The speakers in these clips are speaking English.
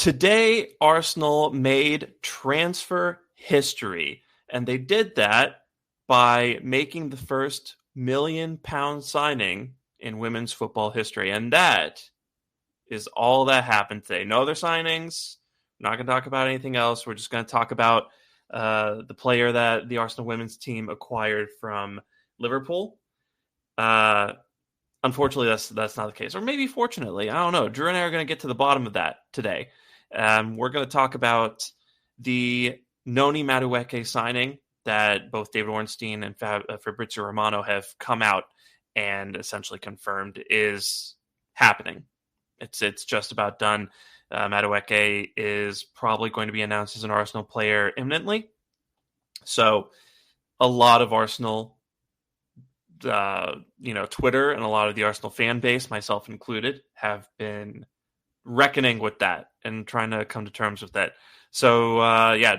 Today, Arsenal made transfer history, and they did that by making the first £1 million signing in women's football history. And that is all that happened today. No other signings. We're not going to talk about anything else. We're just going to talk about the player that the Arsenal women's team acquired from Liverpool. Unfortunately, that's not the case. Or maybe fortunately, I don't know. Drew and I are going to get to the bottom of that today. We're going to talk about the Noni Madueke signing that both David Ornstein and Fabrizio Romano have come out and essentially confirmed is happening. It's just about done. Madueke is probably going to be announced as an Arsenal player imminently. So a lot of Arsenal, Twitter and a lot of the Arsenal fan base, myself included, have been reckoning with that and trying to come to terms with that. So,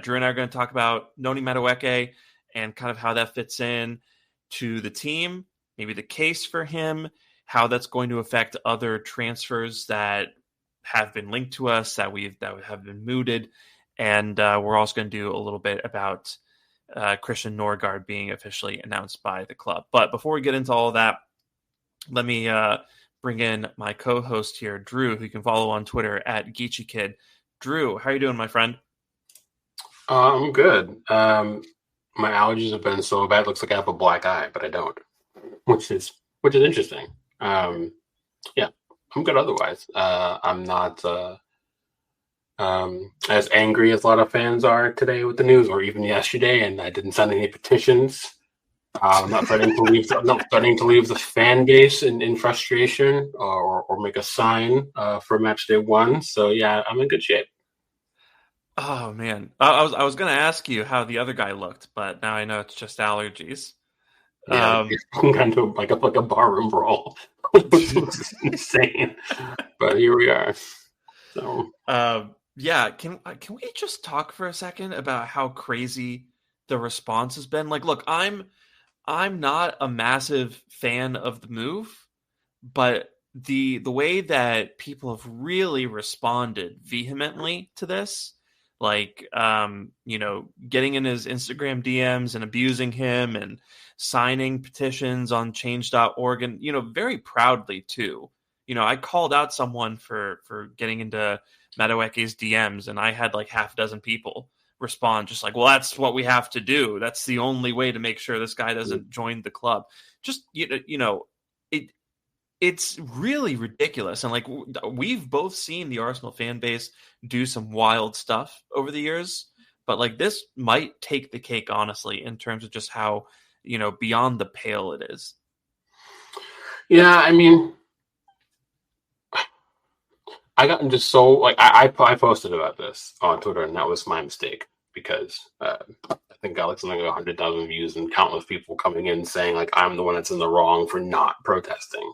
Drew and I are going to talk about Noni Madueke and kind of how that fits in to the team, maybe the case for him, how that's going to affect other transfers that have been linked to us that have been mooted. And we're also going to do a little bit about Christian Norgaard being officially announced by the club. But before we get into all of that, let me bring in my co-host here, Drew, who you can follow on Twitter at GeeChyKid. Drew, how are you doing, my friend? I'm good. My allergies have been so bad, it looks like I have a black eye, but I don't, which is interesting. I'm good otherwise. I'm not as angry as a lot of fans are today with the news, or even yesterday, and I didn't sign any petitions. I'm not threatening to leave the fan base in frustration or make a sign for match day one. So yeah, I'm in good shape. Oh man, I was going to ask you how the other guy looked, but now I know it's just allergies. Yeah, kind of like a barroom brawl, which is insane. But here we are. So can we just talk for a second about how crazy the response has been? Like, look, I'm not a massive fan of the move, but the way that people have really responded vehemently to this, like, getting in his Instagram DMs and abusing him and signing petitions on change.org and, very proudly too. I called out someone for getting into Madueke's DMs, and I had like half a dozen people respond just like, well, that's what we have to do. That's the only way to make sure this guy doesn't join the club. Just, it's really ridiculous. And like, we've both seen the Arsenal fan base do some wild stuff over the years, but like this might take the cake, honestly, in terms of just how, beyond the pale it is. Yeah, I mean, I got just so like I posted about this on Twitter, and that was my mistake because I think I got like something like 100,000 views and countless people coming in saying like I'm the one that's in the wrong for not protesting,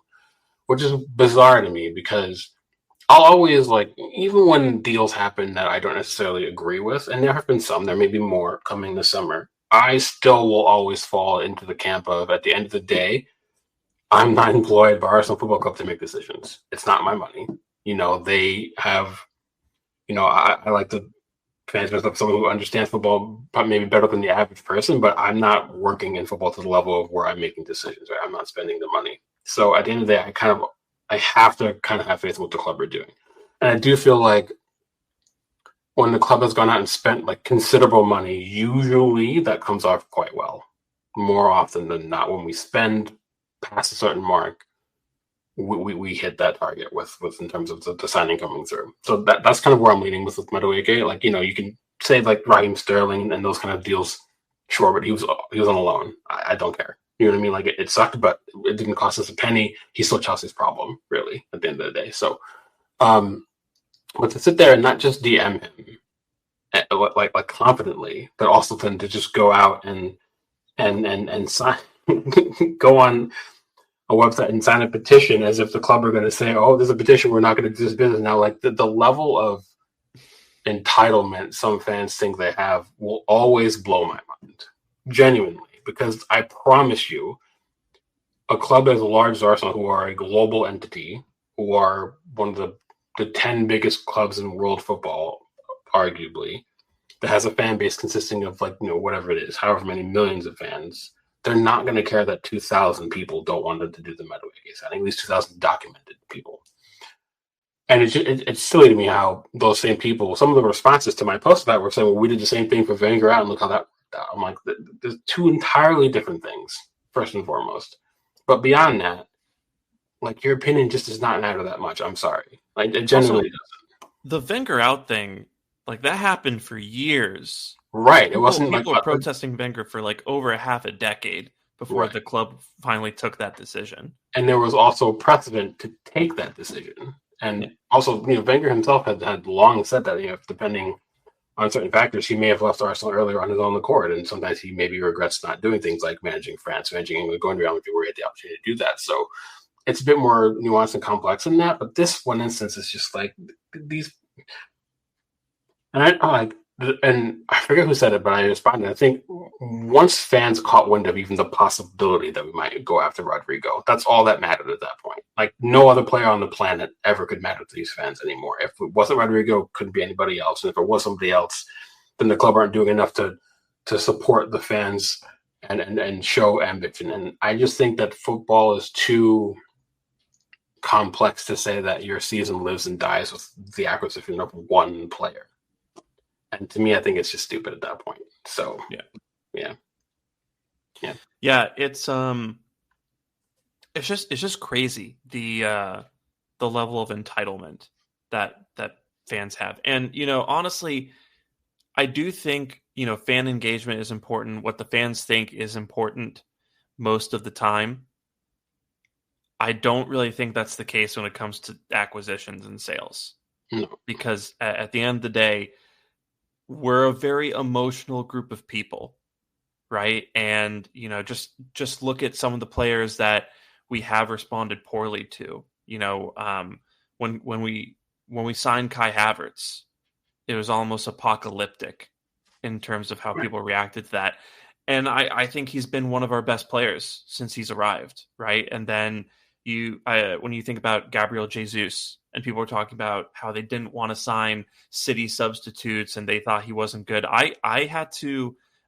which is bizarre to me because I'll always like, even when deals happen that I don't necessarily agree with, and there have been some, there may be more coming this summer, I still will always fall into the camp of, at the end of the day, I'm not employed by Arsenal Football Club to make decisions. It's not my money. They have, I like to fancy myself someone who understands football maybe better than the average person, but I'm not working in football to the level of where I'm making decisions, right? I'm not spending the money. So at the end of the day, I have to kind of have faith in what the club are doing. And I do feel like when the club has gone out and spent like considerable money, usually that comes off quite well. More often than not, when we spend past a certain mark, we hit that target with in terms of the signing coming through. So that's kind of where I'm leaning with Madueke. Like, you can say like Raheem Sterling and those kind of deals, sure, but he was on a loan. I don't care. You know what I mean? Like it sucked, but it didn't cost us a penny. He's still Chelsea's problem, really, at the end of the day. So, but to sit there and not just DM him, like confidently, but also then to just go out and sign, go on a website and sign a petition as if the club are going to say, "Oh, there's a petition. We're not going to do this business now." Like the level of entitlement some fans think they have will always blow my mind, genuinely. Because I promise you, a club as large as Arsenal, who are a global entity, who are one of the the 10 biggest clubs in world football, arguably, that has a fan base consisting of whatever it is, however many millions of fans, they're not going to care that 2,000 people don't want them to do the Madueke signing, at least 2,000 documented people. And it's silly to me how those same people, some of the responses to my post that were saying, well, we did the same thing for Wenger out and look how that worked out. I'm like, there's two entirely different things, first and foremost. But beyond that, your opinion just does not matter that much. I'm sorry. It genuinely doesn't. The Wenger out thing, that happened for years. Right. It wasn't people were protesting Wenger for over a half a decade before the club finally took that decision. And there was also precedent to take that decision. And also, Wenger himself had long said that, depending on certain factors, he may have left Arsenal earlier on his own accord. And sometimes he maybe regrets not doing things like managing France, managing England, going to Real Madrid where he had the opportunity to do that. So it's a bit more nuanced and complex than that. But this one instance is just these. And I forget who said it, but I responded. I think once fans caught wind of even the possibility that we might go after Rodrygo, that's all that mattered at that point. No other player on the planet ever could matter to these fans anymore. If it wasn't Rodrygo, it couldn't be anybody else. And if it was somebody else, then the club aren't doing enough to support the fans and show ambition. And I just think that football is too complex to say that your season lives and dies with the acquisition of one player. And to me, I think it's just stupid at that point. So yeah. It's just crazy the level of entitlement that fans have, and honestly, I do think fan engagement is important. What the fans think is important most of the time. I don't really think that's the case when it comes to acquisitions and sales, because at the end of the day, we're a very emotional group of people, right? And, just look at some of the players that we have responded poorly to. When we signed Kai Havertz, it was almost apocalyptic in terms of how people reacted to that. And I think he's been one of our best players since he's arrived, right? And then when you think about Gabriel Jesus, and people were talking about how they didn't want to sign City substitutes and they thought he wasn't good. I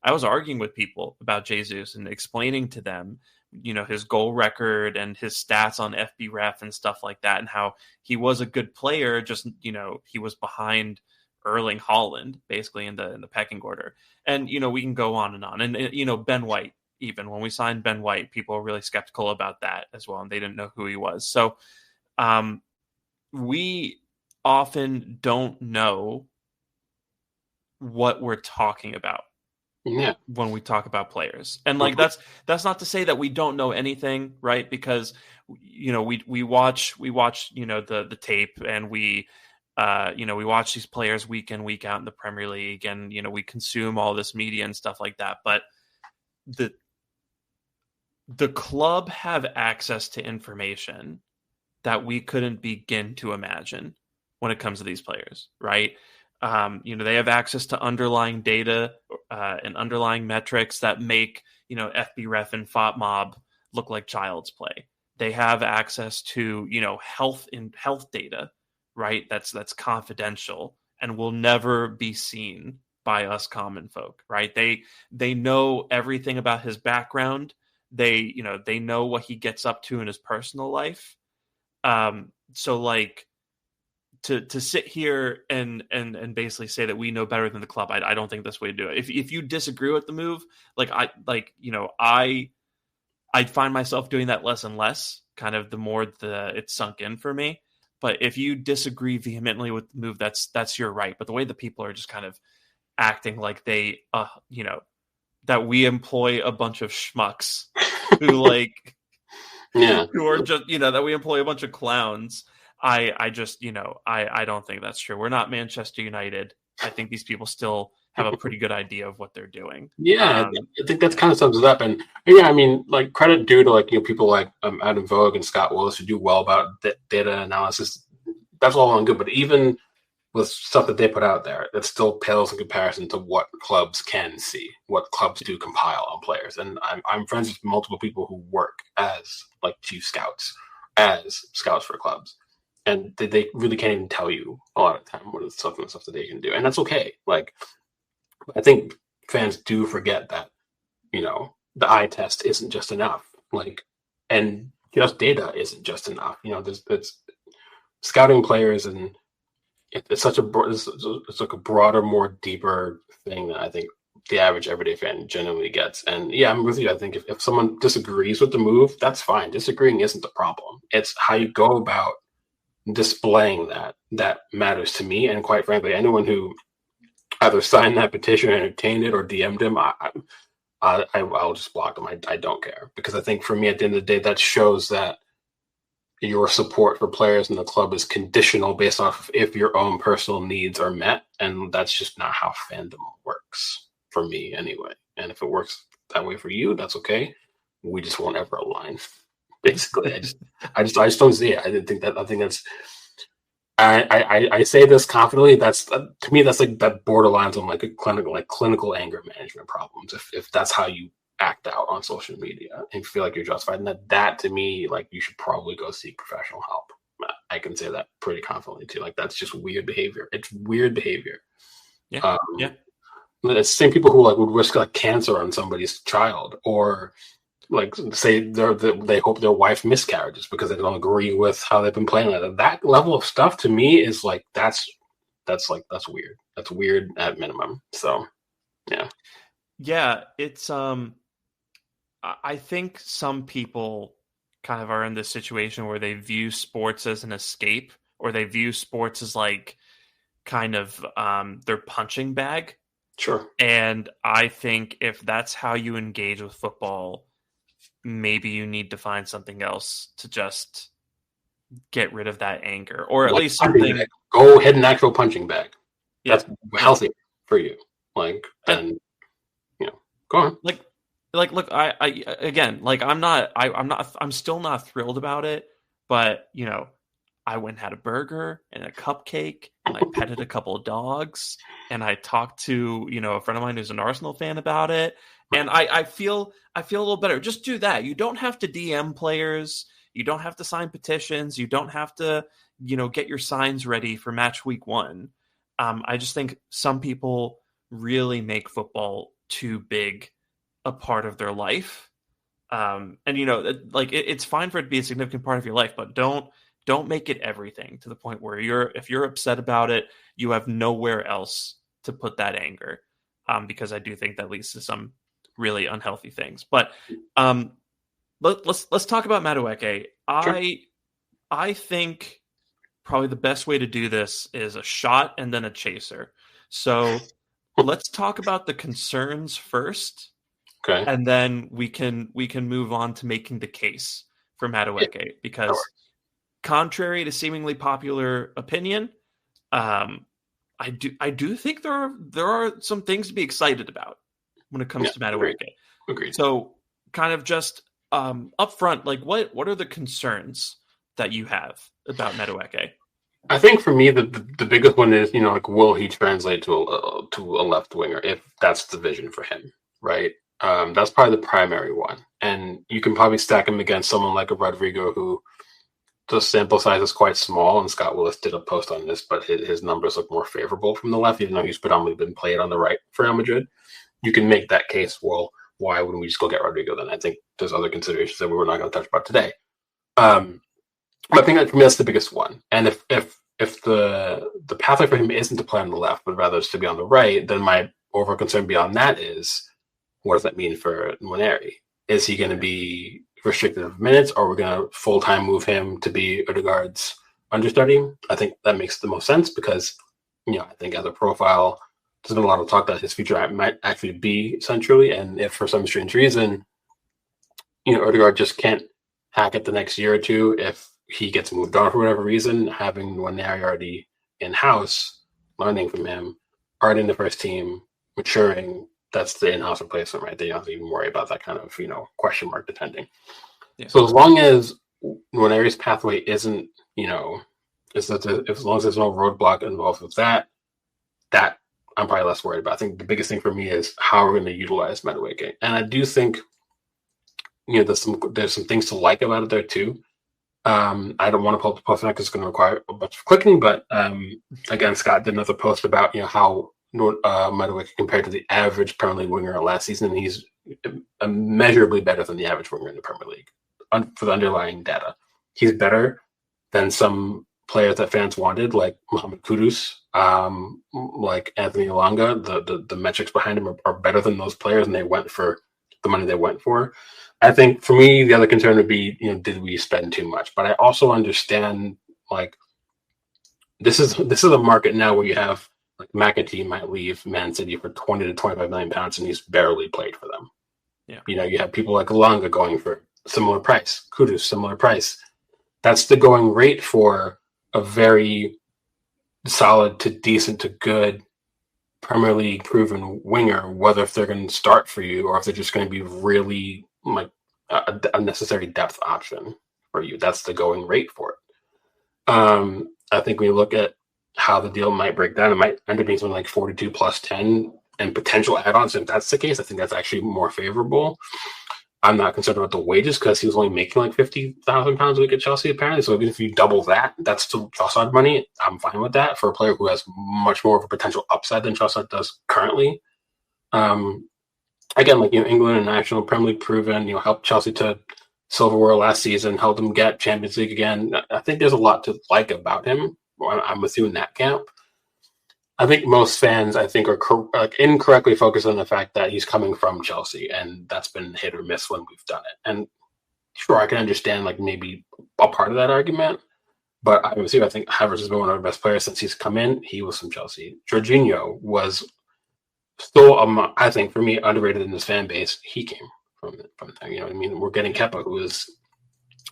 was arguing with people about Jesus and explaining to them, his goal record and his stats on FBref and stuff like that, and how he was a good player. Just, he was behind Erling Haaland basically in the pecking order. And, we can go on. And, Ben White, even when we signed Ben White, people were really skeptical about that as well. And they didn't know who he was. So, we often don't know what we're talking about when we talk about players. And that's not to say that we don't know anything, right? Because, we watch, the tape, and we watch these players week in, week out in the Premier League, and, we consume all this media and stuff like that. But the club have access to information that we couldn't begin to imagine when it comes to these players, right? They have access to underlying data and underlying metrics that make, FBref and FOTMob look like child's play. They have access to, health data, right? That's confidential and will never be seen by us common folk, right? They know everything about his background. They know what he gets up to in his personal life. So to sit here and basically say that we know better than the club, I don't think that's the way to do it. If you disagree with the move, I find myself doing that less and less, kind of the more it's sunk in for me. But if you disagree vehemently with the move, that's your right. But the way the people are just kind of acting like they, that we employ a bunch of schmucks who who are just, that we employ a bunch of clowns. I just, I don't think that's true. We're not Manchester United. I think these people still have a pretty good idea of what they're doing. Yeah, I think that kind of sums it up. And yeah, I mean, credit due to people like Adam Vogue and Scott Willis who do well about data analysis. That's all well and good, but even with stuff that they put out there, it still pales in comparison to what clubs can see, what clubs do compile on players. And I'm friends with multiple people who work as chief scouts, as scouts for clubs. and they really can't even tell you a lot of the time what is stuff that they can do, and that's okay. Like, I think fans do forget that, the eye test isn't just enough. Like, and just data isn't just enough. There's scouting players, and it's such it's like a broader, more deeper thing that I think the average everyday fan genuinely gets. And yeah, I'm with you. I think if someone disagrees with the move, that's fine. Disagreeing isn't the problem. It's how you go about displaying that matters to me. And quite frankly, anyone who either signed that petition, entertained it, or DM'd him, I'll just block them. I don't care, because I think for me, at the end of the day, that shows that your support for players in the club is conditional based off of if your own personal needs are met, and that's just not how fandom works for me anyway. And if it works that way for you, that's okay. We just won't ever align. Basically, I just don't see it. I didn't think that. I think that's. I say this confidently. That's to me. That's like that borderlines on like a clinical anger management problems. If that's how you act out on social media and feel like you're justified, and that to me, like, you should probably go seek professional help. I can say that pretty confidently too. Like, that's just weird behavior. It's weird behavior. Yeah. Yeah. It's the same people who like would risk like cancer on somebody's child, or like say they hope their wife miscarriages because they don't agree with how they've been playing. That level of stuff to me is like that's weird. That's weird at minimum. So yeah, it's I think some people kind of are in this situation where they view sports as an escape, or they view sports as like kind of their punching bag. Sure. And I think if that's how you engage with football, maybe you need to find something else to just get rid of that anger, or at least something. Bag. Go ahead and actual punching bag. Yeah. That's healthy for you. Like, and go on. Look, I again, like, I'm still not thrilled about it, but I went and had a burger and a cupcake, and I petted a couple of dogs, and I talked to, a friend of mine who's an Arsenal fan about it. And I feel a little better. Just do that. You don't have to DM players. You don't have to sign petitions. You don't have to, get your signs ready for match week 1. I just think some people really make football too big a part of their life. And it's fine for it to be a significant part of your life, but don't make it everything to the point where if you're upset about it, you have nowhere else to put that anger. Because I do think that leads to some really unhealthy things. But let's talk about Madueke. Sure. I think probably the best way to do this is a shot and then a chaser. So let's talk about the concerns first. Okay. And then we can move on to making the case for Madueke, because contrary to seemingly popular opinion, I do think there are some things to be excited about when it comes to Madueke. Agreed. So kind of just up front, like what are the concerns that you have about Madueke? I think for me the biggest one is, like, will he translate to a left winger if that's the vision for him, right? That's probably the primary one. And you can probably stack him against someone like a Rodrygo, who the sample size is quite small, and Scott Willis did a post on this, but his numbers look more favorable from the left, even though he's predominantly been played on the right for Real Madrid. You can make that case, well, why wouldn't we just go get Rodrygo then? I think there's other considerations that we were not going to touch about today. But I think that for me, that's the biggest one. And if the pathway for him isn't to play on the left, but rather to be on the right, then my overall concern beyond that is, what does that mean for Nwaneri? Is he going to be restricted of minutes, or are we going to full-time move him to be Odegaard's understudy? I think that makes the most sense, because, I think as a profile, there's been a lot of talk that his future might actually be centrally, and if for some strange reason, Odegaard just can't hack it the next year or two, if he gets moved on for whatever reason, having Nwaneri already in-house, learning from him, already in the first team, maturing, that's the in-house replacement, right? They don't have to even worry about that kind of, question mark depending. Yeah. So as long as Nwaneri's pathway isn't, as long as there's no roadblock involved with that I'm probably less worried about. I think the biggest thing for me is how we're going to utilize Madueke. And I do think, there's some things to like about it there too. I don't want to pull up the post now because it's going to require a bunch of clicking, but again, Scott did another post about how Madueke compared to the average Premier League winger last season, and he's immeasurably better than the average winger in the Premier League for the underlying data. He's better than some players that fans wanted, like Mohamed Kudus, like Anthony Elanga. The metrics behind him are better than those players, and they went for the money they went for. I think for me, the other concern would be, did we spend too much? But I also understand, like, this is a market now where you have, like, McAtee might leave Man City for 20 to 25 million pounds, and he's barely played for them. Yeah. You have people like Elanga going for similar price, Kudus similar price. That's the going rate for a very solid to decent to good Premier League proven winger, whether if they're going to start for you or if they're just going to be really like a necessary depth option for you. That's the going rate for it. I think when you look at how the deal might break down, it might end up being something like 42 plus 10 and potential add-ons. If that's the case, I think that's actually more favorable. I'm not concerned about the wages because he was only making like £50,000 a week at Chelsea, apparently. So even if you double that, that's still Trossard money. I'm fine with that for a player who has much more of a potential upside than Trossard does currently. Again, like, England and National Premier League proven, helped Chelsea to silverware last season, helped them get Champions League again. I think there's a lot to like about him. I'm with you in that camp. I think most fans, are incorrectly focused on the fact that he's coming from Chelsea, and that's been hit or miss when we've done it. And sure, I can understand like maybe a part of that argument, but I was here. I think Havertz has been one of our best players since he's come in. He was from Chelsea. Jorginho was still, I think, for me, underrated in this fan base. He came from there. You know what I mean? We're getting Kepa,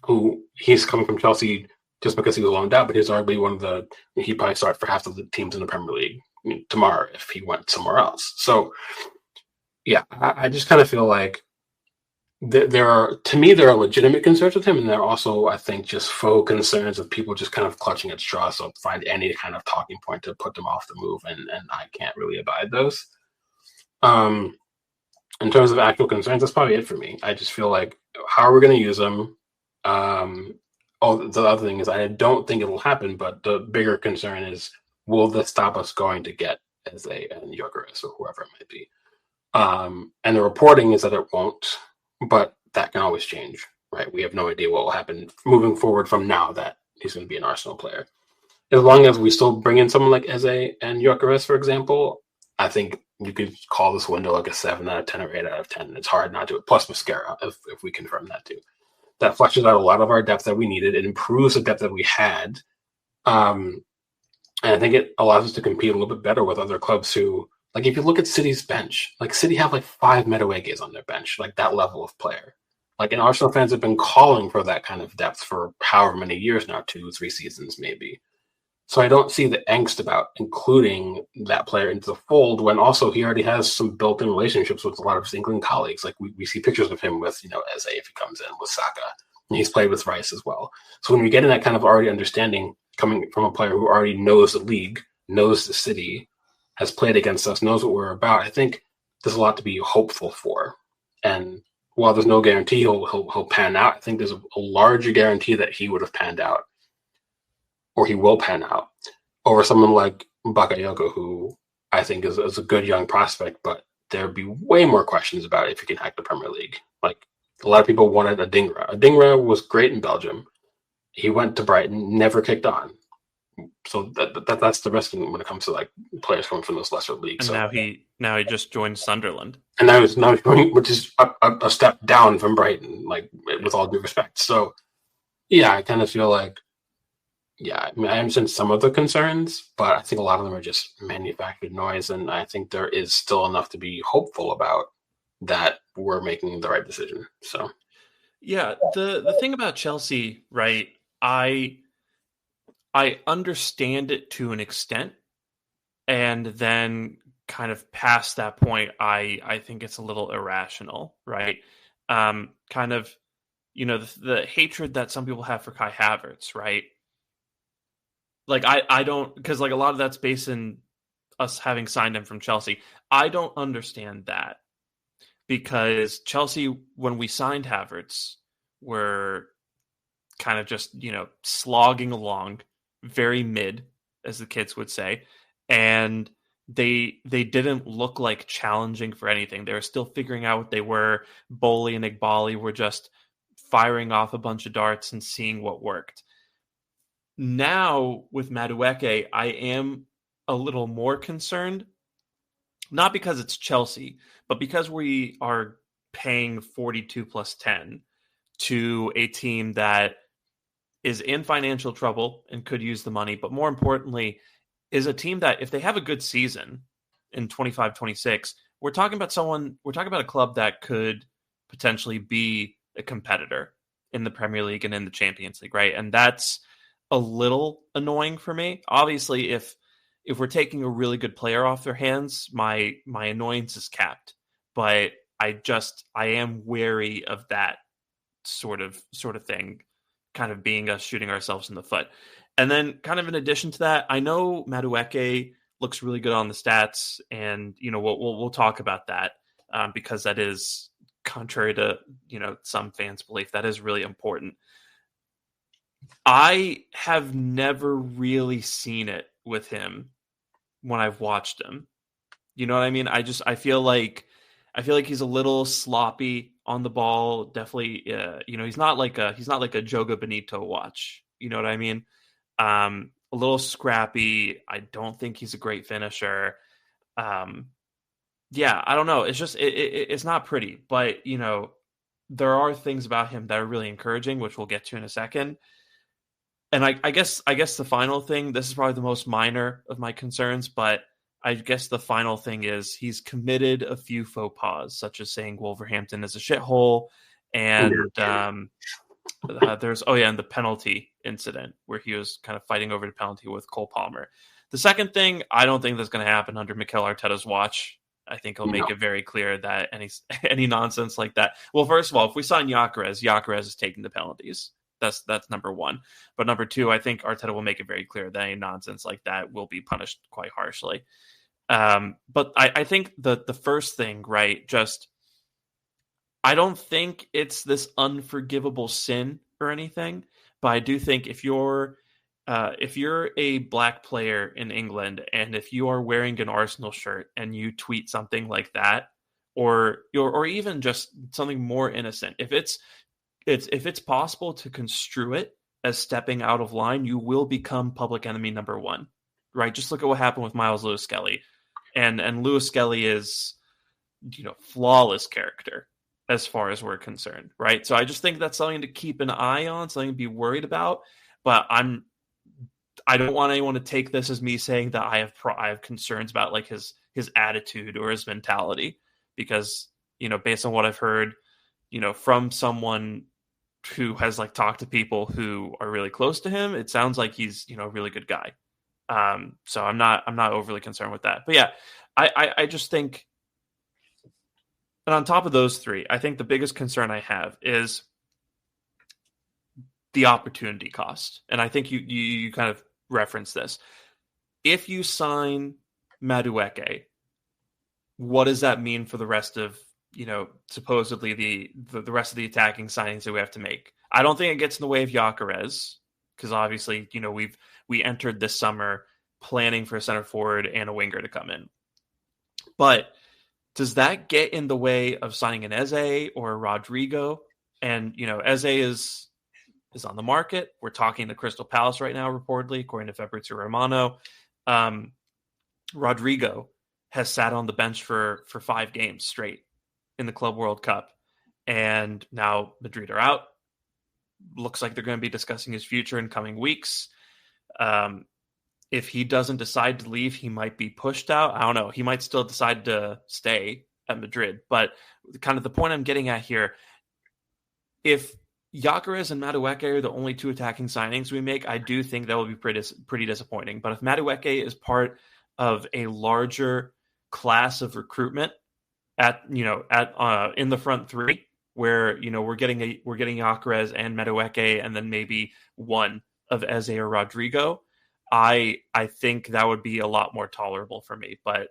who he's coming from Chelsea just because he was loaned out, but he's arguably he'd probably start for half of the teams in the Premier League tomorrow if he went somewhere else. So, yeah, I just kind of feel like there are legitimate concerns with him, and there are also, I think, just faux concerns of people just kind of clutching at straws, so find any kind of talking point to put them off the move, and I can't really abide those. In terms of actual concerns, that's probably it for me. I just feel like, how are we going to use them? The other thing is, I don't think it'll happen, but the bigger concern is, will this stop us going to get Eze and Gyökeres or whoever it might be? And the reporting is that it won't, but that can always change, right? We have no idea what will happen moving forward from now that he's going to be an Arsenal player. As long as we still bring in someone like Eze and Gyökeres, for example, I think you could call this window like a 7 out of 10 or 8 out of 10. It's hard not to, plus Mascara, if we confirm that too. That fleshes out a lot of our depth that we needed. It improves the depth that we had. And I think it allows us to compete a little bit better with other clubs who, like, if you look at City's bench, like, City have like 5 Maduekes on their bench, like that level of player. Like, and Arsenal fans have been calling for that kind of depth for however many years now, 2-3 seasons maybe. So I don't see the angst about including that player into the fold when also he already has some built-in relationships with a lot of his England colleagues. Like, we see pictures of him with, Eze if he comes in, with Saka, and he's played with Rice as well. So when you're getting that kind of already understanding coming from a player who already knows the league, knows the city, has played against us, knows what we're about, I think there's a lot to be hopeful for. And while there's no guarantee he'll pan out, I think there's a larger guarantee that he would have panned out, or he will pan out, over someone like Bakayoko, who I think is a good young prospect, but there'd be way more questions about if he can hack the Premier League. Like, a lot of people wanted Adingra. Adingra was great in Belgium. He went to Brighton, never kicked on. So that's the risk when it comes to like players coming from those lesser leagues. And so, now he just joined Sunderland, and now he's going, which is a step down from Brighton, like, with all due respect. So, yeah, I kind of feel like, yeah, I mean, I understand some of the concerns, but I think a lot of them are just manufactured noise, and I think there is still enough to be hopeful about that we're making the right decision. So, yeah, the thing about Chelsea, right? I understand it to an extent, and then kind of past that point, I think it's a little irrational, right? Kind of, the hatred that some people have for Kai Havertz, right? Like, I don't, because like a lot of that's based in us having signed him from Chelsea. I don't understand that, because Chelsea, when we signed Havertz, were kind of just, slogging along, very mid, as the kids would say. And they didn't look like challenging for anything. They were still figuring out what they were. Bowley and Igbali were just firing off a bunch of darts and seeing what worked. Now with Madueke, I am a little more concerned, not because it's Chelsea, but because we are paying 42 plus 10 to a team that is in financial trouble and could use the money, but more importantly, is a team that if they have a good season in 25-26, we're talking about a club that could potentially be a competitor in the Premier League and in the Champions League, right? And that's a little annoying for me. Obviously, if we're taking a really good player off their hands, my annoyance is capped. But I am wary of that sort of thing, kind of being us shooting ourselves in the foot. And then kind of in addition to that, I know Madueke looks really good on the stats, and we'll talk about that because that is contrary to some fans' belief, that is really important. I have never really seen it with him when I've watched him. You know what I mean? I feel like he's a little sloppy on the ball. Definitely, he's not like a Joga Benito watch. You know what I mean? A little scrappy. I don't think he's a great finisher. Yeah, I don't know. It's just it's not pretty, but there are things about him that are really encouraging, which we'll get to in a second. And I guess the final thing, this is probably the most minor of my concerns, but I guess the final thing is he's committed a few faux pas, such as saying Wolverhampton is a shithole, and there's and the penalty incident where he was kind of fighting over the penalty with Cole Palmer. The second thing, I don't think that's going to happen under Mikel Arteta's watch. I think he'll make it very clear that any nonsense like that. Well, first of all, if we sign Gyökeres is taking the penalties. That's number one. But number two, I think Arteta will make it very clear that any nonsense like that will be punished quite harshly. But I think the first thing, right, just I don't think it's this unforgivable sin or anything, but I do think if you're a black player in England and if you are wearing an Arsenal shirt and you tweet something like that, or even just something more innocent, if it's possible to construe it as stepping out of line, you will become public enemy number one, right? Just look at what happened with Miles Lewis Skelly, and Lewis Skelly is, flawless character as far as we're concerned, right? So I just think that's something to keep an eye on, something to be worried about. But I don't want anyone to take this as me saying that I have concerns about like his attitude or his mentality, because based on what I've heard, from someone who has like talked to people who are really close to him, it sounds like he's a really good guy. So I'm not overly concerned with that. But yeah, I just think, and on top of those three, I think the biggest concern I have is the opportunity cost. And I think you kind of referenced this. If you sign Madueke, what does that mean for the rest of supposedly the rest of the attacking signings that we have to make? I don't think it gets in the way of Gyökeres, because obviously, we entered this summer planning for a center forward and a winger to come in. But does that get in the way of signing an Eze or a Rodrygo? And, Eze is on the market. We're talking to Crystal Palace right now, reportedly, according to Fabrizio Romano. Rodrygo has sat on the bench for 5 games straight in the Club World Cup. And now Madrid are out. Looks like they're going to be discussing his future in coming weeks. If he doesn't decide to leave, he might be pushed out. I don't know. He might still decide to stay at Madrid. But kind of the point I'm getting at here, if Gyökeres and Madueke are the only 2 attacking signings we make, I do think that will be pretty disappointing. But if Madueke is part of a larger class of recruitment in the front 3, where we're getting Gyökeres and Madueke, and then maybe one of Eze or Rodrygo, I think that would be a lot more tolerable for me. But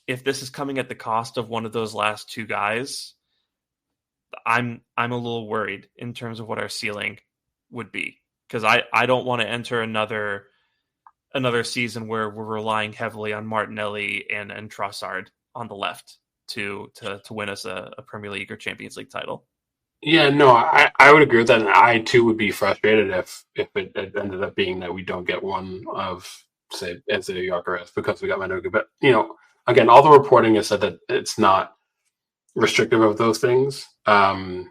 if this is coming at the cost of one of those last 2 guys, I'm a little worried in terms of what our ceiling would be, because I don't want to enter another season where we're relying heavily on Martinelli and Trossard on the left to win us a Premier League or Champions League title. Yeah, no, I would agree with that, and I too would be frustrated if it ended up being that we don't get one of, say, Anthony Gyökeres because we got Madueke. But again, all the reporting has said that it's not restrictive of those things. I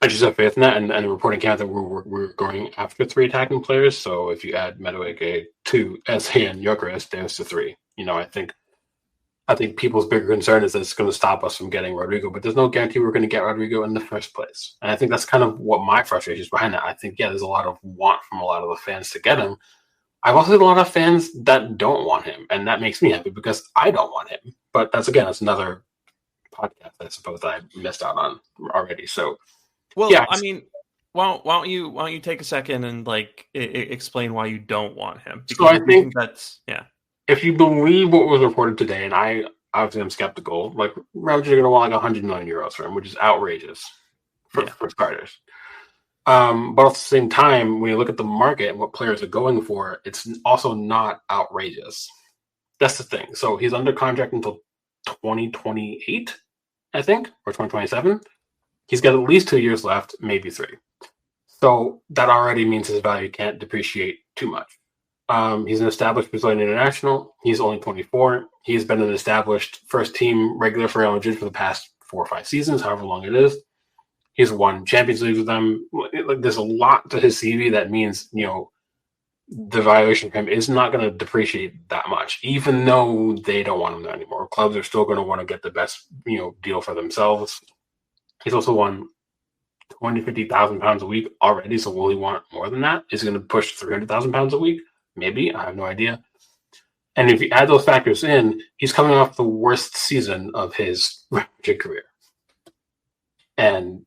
just have faith in that, and the reporting came out that we're going after 3 attacking players. So if you add Madueke to Eze and Gyökeres, there's the 3. I think people's bigger concern is that it's going to stop us from getting Rodrygo, but there's no guarantee we're going to get Rodrygo in the first place. And I think that's kind of what my frustration is behind that. I think, there's a lot of want from a lot of the fans to get him. I've also had a lot of fans that don't want him, and that makes me happy because I don't want him. But that's another podcast I suppose I missed out on already. So, well, yeah, I mean, why don't you take a second and explain why you don't want him? Because so I think that's if you believe what was reported today, and I obviously am skeptical, like Rodgers are going to want like 100 million euros for him, which is outrageous for starters. But at the same time, when you look at the market and what players are going for, it's also not outrageous. That's the thing. So he's under contract until 2028, I think, or 2027. He's got at least 2 years left, maybe 3. So that already means his value can't depreciate too much. He's an established Brazilian international. He's only 24. He's been an established first-team regular for Real Madrid for the past 4 or 5 seasons, however long it is. He's won Champions League with them. There's a lot to his CV that means, the valuation of him is not going to depreciate that much, even though they don't want him there anymore. Clubs are still going to want to get the best, deal for themselves. He's also won £250,000 a week already, so will he want more than that? Is he going to push £300,000 a week? Maybe. I have no idea. And if you add those factors in, he's coming off the worst season of his career. And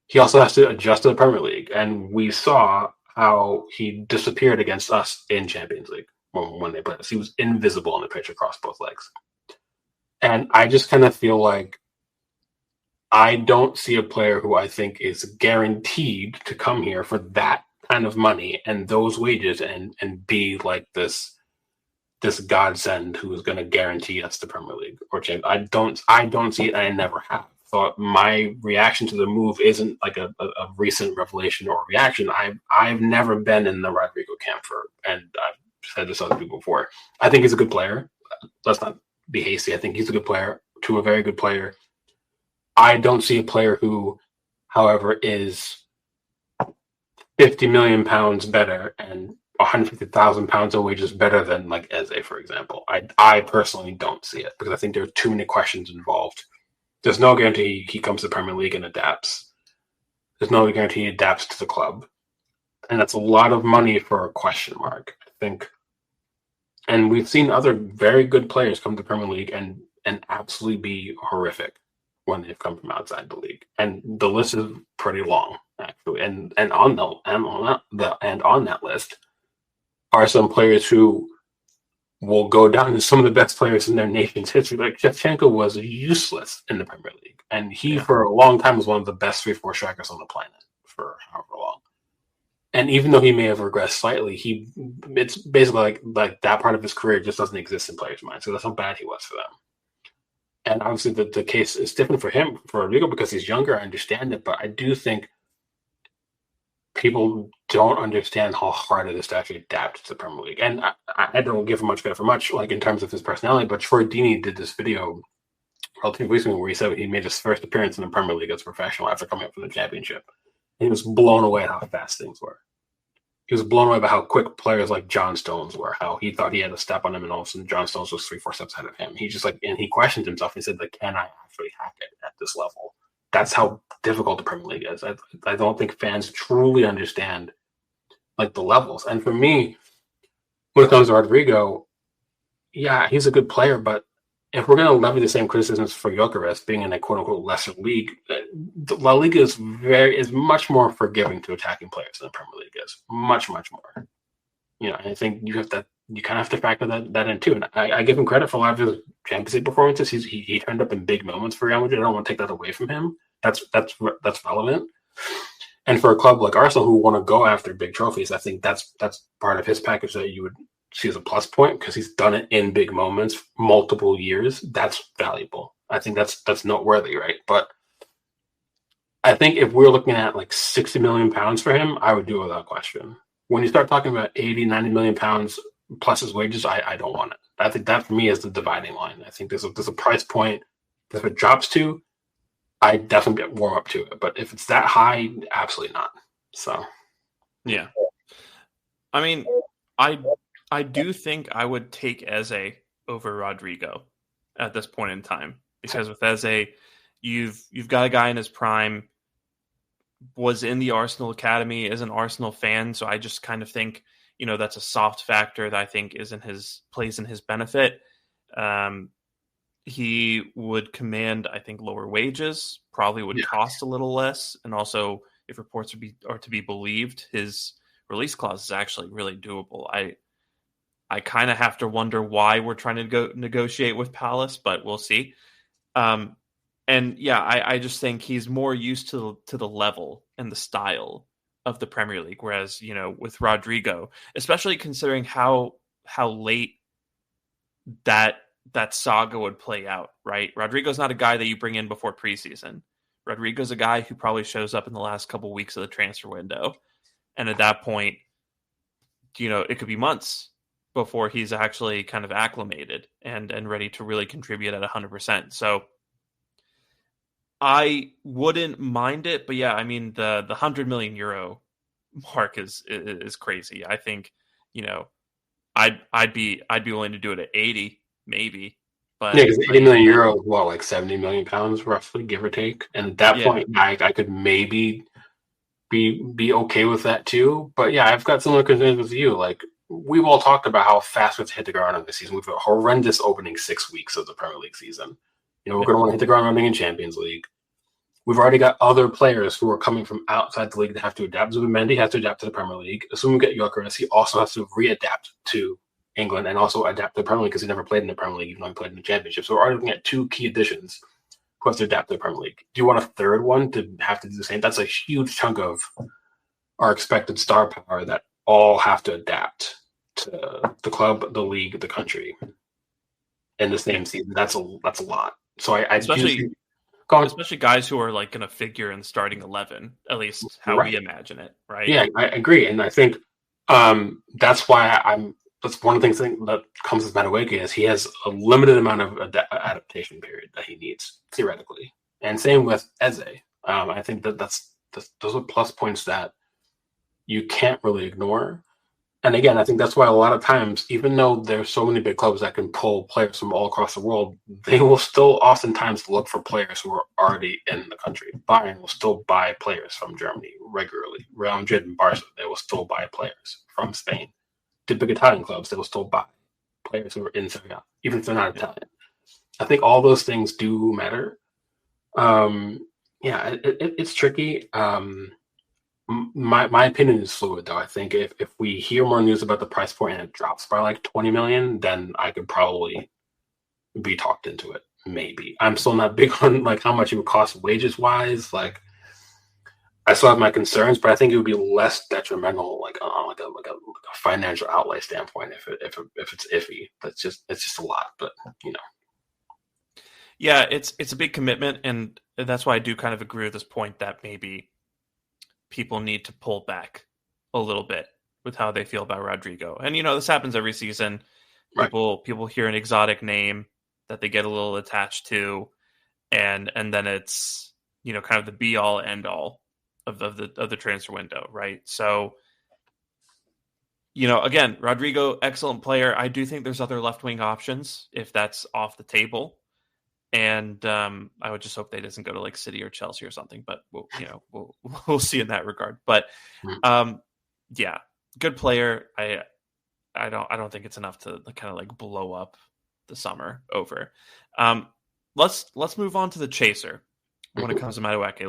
he also has to adjust to the Premier League. And we saw how he disappeared against us in Champions League when they played us. He was invisible on the pitch across both legs. And I just kind of feel like I don't see a player who I think is guaranteed to come here for that kind of money and those wages and be like this godsend who is going to guarantee us the Premier League or Champions. I don't see it, and I never have. So my reaction to the move isn't like a recent revelation or reaction. I've never been in the Rodrygo camp and I've said this to other people before. I think he's a good player. Let's not be hasty. I think he's a good player, to a very good player. I don't see a player who, however, is £50 million better and £150,000 of wages better than like Eze, for example. I personally don't see it because I think there are too many questions involved. There's no guarantee he comes to the Premier League and adapts. There's no guarantee he adapts to the club. And that's a lot of money for a question mark, I think. And we've seen other very good players come to the Premier League and absolutely be horrific when they've come from outside the league. And the list is pretty long, actually. And on that list are some players who will go down as some of the best players in their nation's history. Like Shevchenko was useless in the Premier League. And he, for a long time, was one of the best 3-4 strikers on the planet for however long. And even though he may have regressed slightly, it's basically like that part of his career just doesn't exist in players' minds. So that's how bad he was for them. And obviously the case is different for him, for Rodrygo, because he's younger. I understand it, but I do think people don't understand how hard it is to actually adapt to the Premier League. And I don't give him much credit for much, like in terms of his personality, but Troy Deeney did this video relatively recently where he said he made his first appearance in the Premier League as a professional after coming up from the Championship. And he was blown away at how fast things were. He was blown away by how quick players like John Stones were, how he thought he had a step on him, and all of a sudden John Stones was 3-4 steps ahead of him. He just and he questioned himself. He said, can I actually hack it at this level? That's how difficult the Premier League is. I don't think fans truly understand the levels. And for me, when it comes to Rodrygo, yeah, he's a good player, but if we're going to levy the same criticisms for Gyökeres being in a quote-unquote lesser league, La Liga is much more forgiving to attacking players than the Premier League is. Much, much more. I think you kind of have to factor that in too. And I give him credit for a lot of his Champions League performances. He turned up in big moments for Real Madrid. I don't want to take that away from him. That's relevant. And for a club like Arsenal who want to go after big trophies, I think that's part of his package that you would see as a plus point because he's done it in big moments, multiple years. That's valuable. I think that's noteworthy, right? But I think if we're looking at like 60 million pounds for him, I would do it without question. When you start talking about 80, 90 million pounds plus his wages, I don't want it. I think that for me is the dividing line. I think there's a price point. If it drops to, I definitely get warm up to it. But if it's that high, absolutely not. So, yeah. I mean, I do think I would take Eze over Rodrygo at this point in time because with Eze, you've got a guy in his prime, was in the Arsenal academy as an Arsenal fan, so I just kind of think that's a soft factor that I think plays in his benefit. He would command, I think, lower wages, probably would cost a little less, and also, if reports are to be believed, his release clause is actually really doable. I kind of have to wonder why we're trying to negotiate with Palace, but we'll see. And yeah, I just think he's more used to the level and the style of the Premier League, whereas with Rodrygo, especially considering how late that saga would play out, right? Rodrygo's not a guy that you bring in before preseason. Rodrygo's a guy who probably shows up in the last couple of weeks of the transfer window, and at that point, it could be months before he's actually kind of acclimated and ready to really contribute at 100%. So I wouldn't mind it, but yeah, I mean the 100 million euro mark is crazy. I think I'd be willing to do it at 80 maybe, but yeah, because 80 million euros, well, like 70 million pounds roughly, give or take. And at that point, I could maybe be okay with that too. But yeah, I've got similar concerns with you. Like we've all talked about how fast we have to hit the ground running this season. We've got a horrendous opening 6 weeks of the Premier League season. We're going to want to hit the ground running in Champions League. We've already got other players who are coming from outside the league that have to adapt. Zubimendi has to adapt to the Premier League. Assuming we get Gyökeres, he also has to readapt to England and also adapt to the Premier League because he never played in the Premier League, even though he played in the Championship. So we're already looking at 2 key additions who have to adapt to the Premier League. Do you want a third one to have to do the same? That's a huge chunk of our expected star power that all have to adapt to the club, the league, the country in the same season. That's a lot. So I especially guys who are like going to figure in starting 11, at least how we imagine it, right? Yeah, I agree, and I think that's why that's one of the things that comes with Madueke is he has a limited amount of adaptation period that he needs theoretically, and same with Eze. I think those are plus points that you can't really ignore. And again, I think that's why a lot of times, even though there's so many big clubs that can pull players from all across the world, they will still oftentimes look for players who are already in the country. Bayern will still buy players from Germany regularly. Real Madrid and Barca, they will still buy players from Spain. The big Italian clubs, they will still buy players who are in Serie A, even if they're not Italian. I think all those things do matter. It's tricky. My opinion is fluid, though. I think if we hear more news about the price point and it drops by like 20 million, then I could probably be talked into it. Maybe I'm still not big on like how much it would cost wages wise. Like I still have my concerns, but I think it would be less detrimental, like on like a financial outlay standpoint. If it's iffy, it's just a lot. But yeah, it's a big commitment, and that's why I do kind of agree with this point that maybe people need to pull back a little bit with how they feel about Rodrygo. And, this happens every season. People hear an exotic name that they get a little attached to, and then it's, kind of the be all end all of the transfer window. Right. So, again, Rodrygo, excellent player. I do think there's other left wing options if that's off the table. And I would just hope that he doesn't go to like City or Chelsea or something, but we'll see in that regard. But yeah, good player. I don't think it's enough to kind of like blow up the summer over. Let's move on to the chaser when it comes to Madueke.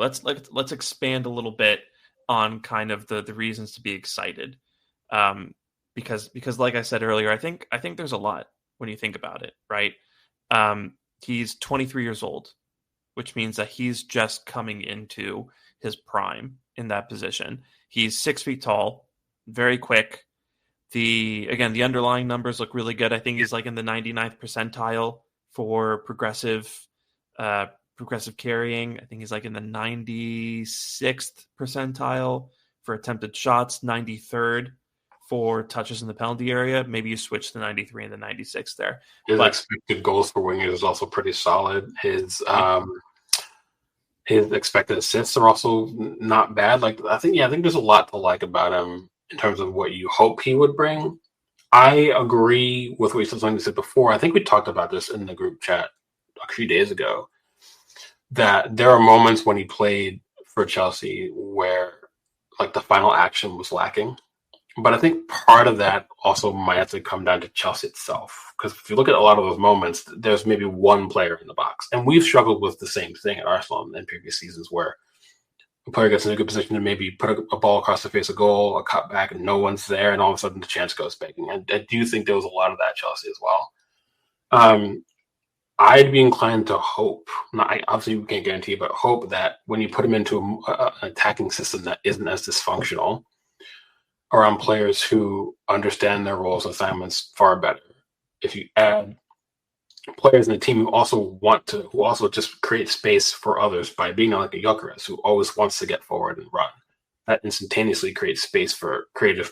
Let's expand a little bit on kind of the reasons to be excited. Because like I said earlier, I think there's a lot when you think about it, right? He's 23 years old, which means that he's just coming into his prime in that position. He's 6 feet tall, very quick. The underlying numbers look really good. I think he's like in the 99th percentile for progressive carrying. I think he's like in the 96th percentile for attempted shots, 93rd for touches in the penalty area. Maybe you switch the 93 and the 96 there. His expected goals for wingers is also pretty solid. His expected assists are also not bad. Like I think there's a lot to like about him in terms of what you hope he would bring. I agree with what you said before. I think we talked about this in the group chat a few days ago, that there are moments when he played for Chelsea where like the final action was lacking. But I think part of that also might have to come down to Chelsea itself. Because if you look at a lot of those moments, there's maybe one player in the box. And we've struggled with the same thing at Arsenal in previous seasons where a player gets in a good position to maybe put a ball across the face of goal, a cut back, and no one's there, and all of a sudden the chance goes begging. And I do think there was a lot of that at Chelsea as well. I'd be inclined to hope, obviously we can't guarantee, but hope that when you put him into an attacking system that isn't as dysfunctional, around players who understand their roles and assignments far better. If you add players in the team who also just create space for others by being like a Gyökeres who always wants to get forward and run, that instantaneously creates space for creative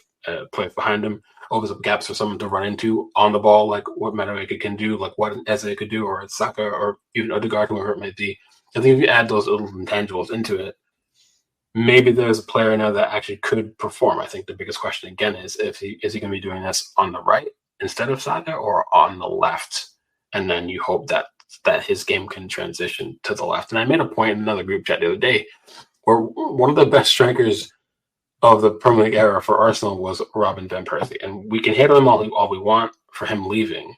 players behind him, opens up gaps for someone to run into on the ball, like what Madueke can do, like what Eze could do, or Saka, or even Odegaard, whoever it might be. I think if you add those little intangibles into it, maybe there's a player now that actually could perform. I think the biggest question again is is he going to be doing this on the right instead of Saka or on the left? And then you hope that his game can transition to the left. And I made a point in another group chat the other day where one of the best strikers of the Premier League era for Arsenal was Robin van Persie. And we can hate on him all we want for him leaving.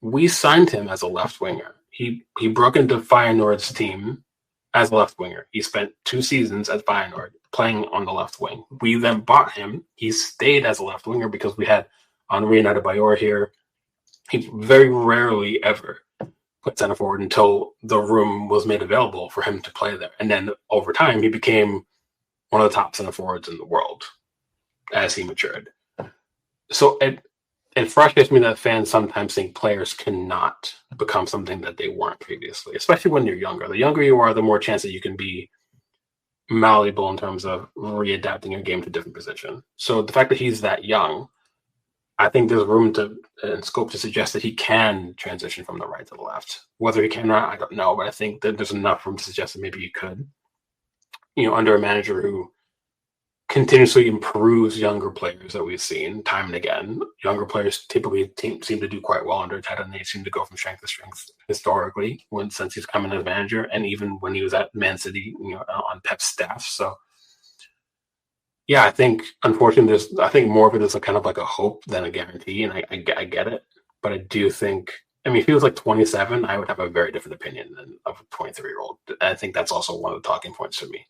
We signed him as a left winger. He broke into Feyenoord's team as a left winger. He spent 2 seasons at Feyenoord playing on the left wing. We then bought him. He stayed as a left winger because we had Henry and Adebayor here. He very rarely ever put center forward until the room was made available for him to play there. And then over time, he became one of the top center forwards in the world as he matured. So it frustrates me that fans sometimes think players cannot become something that they weren't previously, especially when you're younger. The younger you are, the more chance that you can be malleable in terms of readapting your game to a different position. So the fact that he's that young, I think there's room and scope to suggest that he can transition from the right to the left. Whether he can or not, I don't know, but I think that there's enough room to suggest that maybe he could. Under a manager who continuously improves younger players that we've seen time and again. Younger players typically seem to do quite well under Ted, and they seem to go from strength to strength historically since he's come in as manager, and even when he was at Man City, on Pep's staff. So, yeah, I think unfortunately, I think more of it is a kind of like a hope than a guarantee, and I get it, but I do think. I mean, if he was like 27, I would have a very different opinion than of a 23-year-old. I think that's also one of the talking points for me.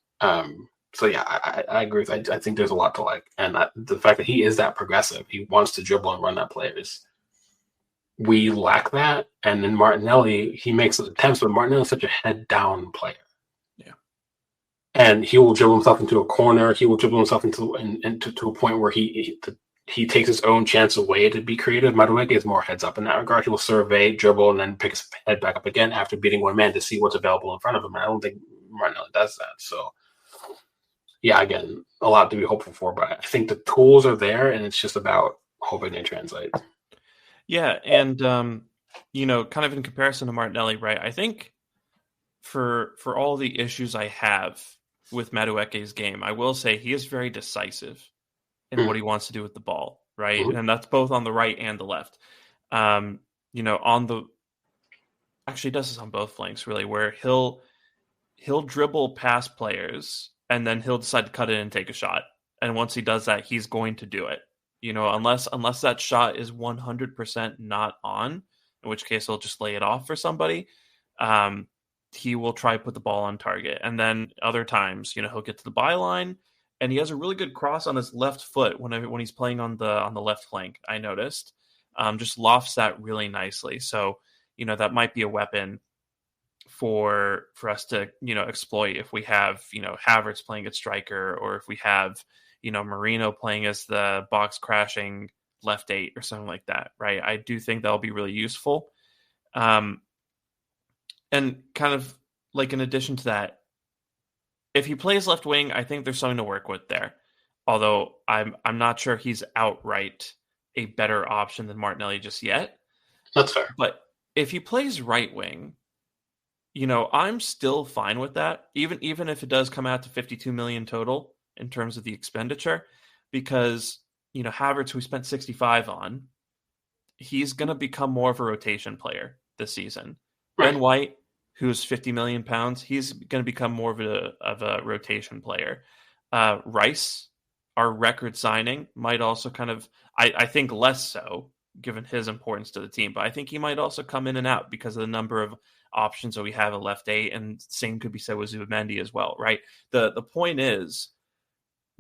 So yeah, I agree. I think there's a lot to like, and the fact that he is that progressive, he wants to dribble and run at players. We lack that, and in Martinelli, he makes attempts, but Martinelli is such a head-down player. Yeah, and he will dribble himself into a corner. He will dribble himself into a point where he takes his own chance away to be creative. Madueke is more heads up in that regard. He will survey, dribble, and then pick his head back up again after beating one man to see what's available in front of him. And I don't think Martinelli does that. So. Yeah, again, a lot to be hopeful for, but I think the tools are there, and it's just about hoping they translate. Yeah, and kind of in comparison to Martinelli, right? I think for all the issues I have with Madueke's game, I will say he is very decisive in what he wants to do with the ball, right? Mm-hmm. And that's both on the right and the left. On the actually does this on both flanks, really, where he'll dribble past players. And then he'll decide to cut in and take a shot. And once he does that, he's going to do it. Unless that shot is 100% not on, in which case he'll just lay it off for somebody. He will try to put the ball on target. And then other times, he'll get to the byline, and he has a really good cross on his left foot when he's playing on the left flank. I noticed, just lofts that really nicely. So that might be a weapon for us to exploit if we have Havertz playing at striker, or if we have Marino playing as the box crashing left 8 or something like that, right? I do think that'll be really useful. And kind of like in addition to that, if he plays left wing, I think there's something to work with there. Although I'm not sure he's outright a better option than Martinelli just yet. That's fair. But if he plays right wing, I'm still fine with that, even if it does come out to 52 million total in terms of the expenditure, because Havertz, who we spent 65 on, he's going to become more of a rotation player this season. Right. Ben White, who's 50 million pounds, he's going to become more of a rotation player. Rice, our record signing, might also kind of, I think less so given his importance to the team, but I think he might also come in and out because of the number of options that we have at left 8, and same could be said with Zubimendi as well, right? The point is,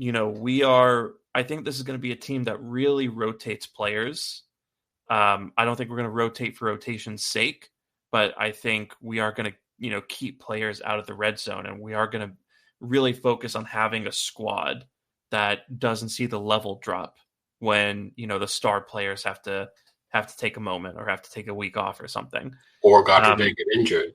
I think this is going to be a team that really rotates players. I don't think we're going to rotate for rotation's sake, but I think we are going to, keep players out of the red zone, and we are going to really focus on having a squad that doesn't see the level drop when, the star players have to take a moment or have to take a week off or something. Or God forbid get injured.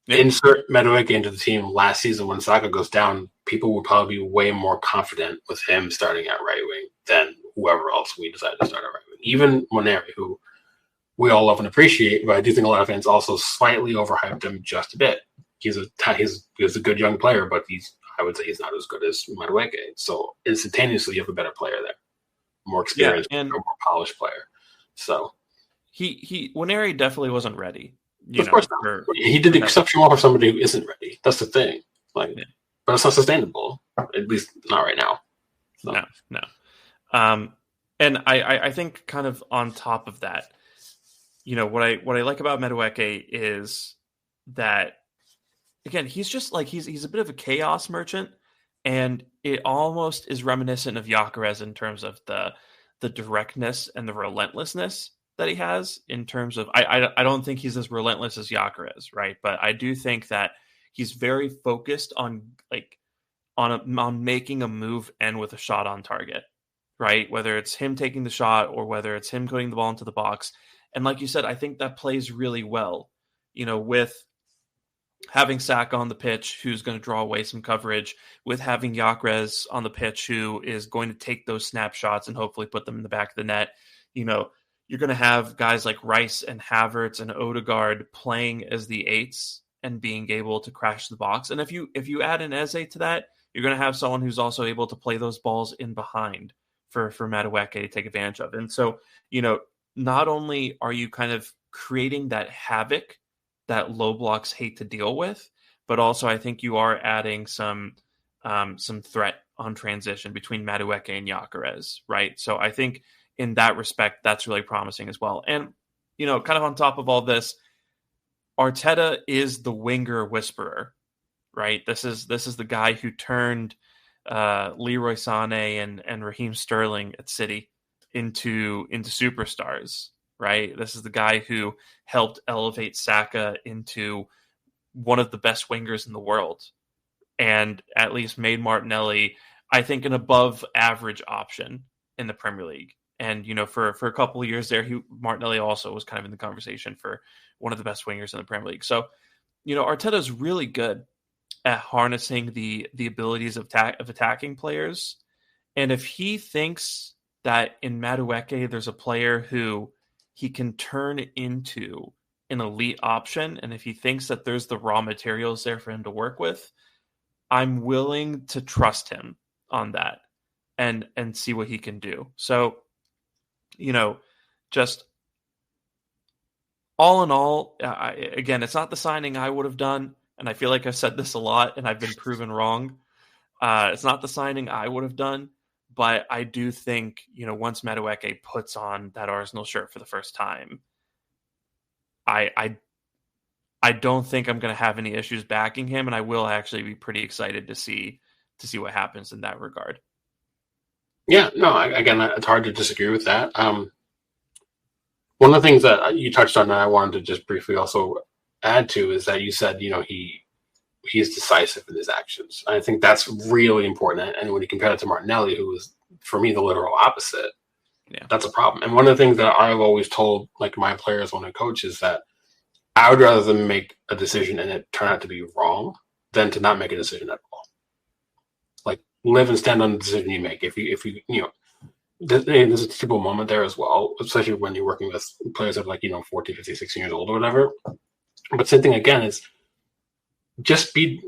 Insert Madueke into the team last season when Saka goes down, people would probably be way more confident with him starting at right wing than whoever else we decide to start at right wing. Even Moneri, who we all love and appreciate, but I do think a lot of fans also slightly overhyped him just a bit. He's a good young player, but I would say he's not as good as Madueke. So instantaneously, you have a better player there, more experienced, and more polished player. So Waneri definitely wasn't ready. Of course not. He did exceptionally well for somebody who isn't ready. That's the thing. But it's not sustainable. At least not right now. So. No. And I think kind of on top of that, what I like about Madueke is that, again, he's just he's a bit of a chaos merchant, and it almost is reminiscent of Gyökeres in terms of the directness and the relentlessness that he has. In terms of, I don't think he's as relentless as Gyökeres, right? But I do think that he's very focused on on making a move and with a shot on target, right? Whether it's him taking the shot or whether it's him putting the ball into the box. And like you said, I think that plays really well, with having Saka on the pitch, who's going to draw away some coverage, with having Gyökeres on the pitch, who is going to take those snapshots and hopefully put them in the back of the net. You're going to have guys like Rice and Havertz and Odegaard playing as the 8s and being able to crash the box. And if you add an Eze to that, you're going to have someone who's also able to play those balls in behind for Madueke to take advantage of. And so, not only are you kind of creating that havoc that low blocks hate to deal with, but also I think you are adding some threat on transition between Madueke and Gyökeres, right? So I think in that respect, that's really promising as well. And, kind of on top of all this, Arteta is the winger whisperer, right? This is the guy who turned Leroy Sané and Raheem Sterling at City into superstars, right? This is the guy who helped elevate Saka into one of the best wingers in the world, and at least made Martinelli, I think, an above average option in the Premier League. And, for a couple of years there, Martinelli also was kind of in the conversation for one of the best wingers in the Premier League. So, Arteta's really good at harnessing the abilities of attacking players. And if he thinks that in Madueke there's a player who he can turn into an elite option, and if he thinks that there's the raw materials there for him to work with, I'm willing to trust him on that and see what he can do. So, just all in all, again, it's not the signing I would have done, and I feel like I've said this a lot and I've been proven wrong. It's not the signing I would have done, but I do think, once Madueke puts on that Arsenal shirt for the first time, I don't think I'm going to have any issues backing him, and I will actually be pretty excited to see what happens in that regard. Yeah, no, again, it's hard to disagree with that. One of the things that you touched on that I wanted to just briefly also add to is that you said, he's decisive in his actions. I think that's really important. And when you compare it to Martinelli, who was, for me, the literal opposite, that's a problem. And one of the things that I've always told like my players when I coach is that I would rather them make a decision and it turn out to be wrong than to not make a decision at all. Like, live and stand on the decision you make. If you there's a teachable moment there as well, especially when you're working with players that are like, 14, 15, 16 years old or whatever. But same thing again is just being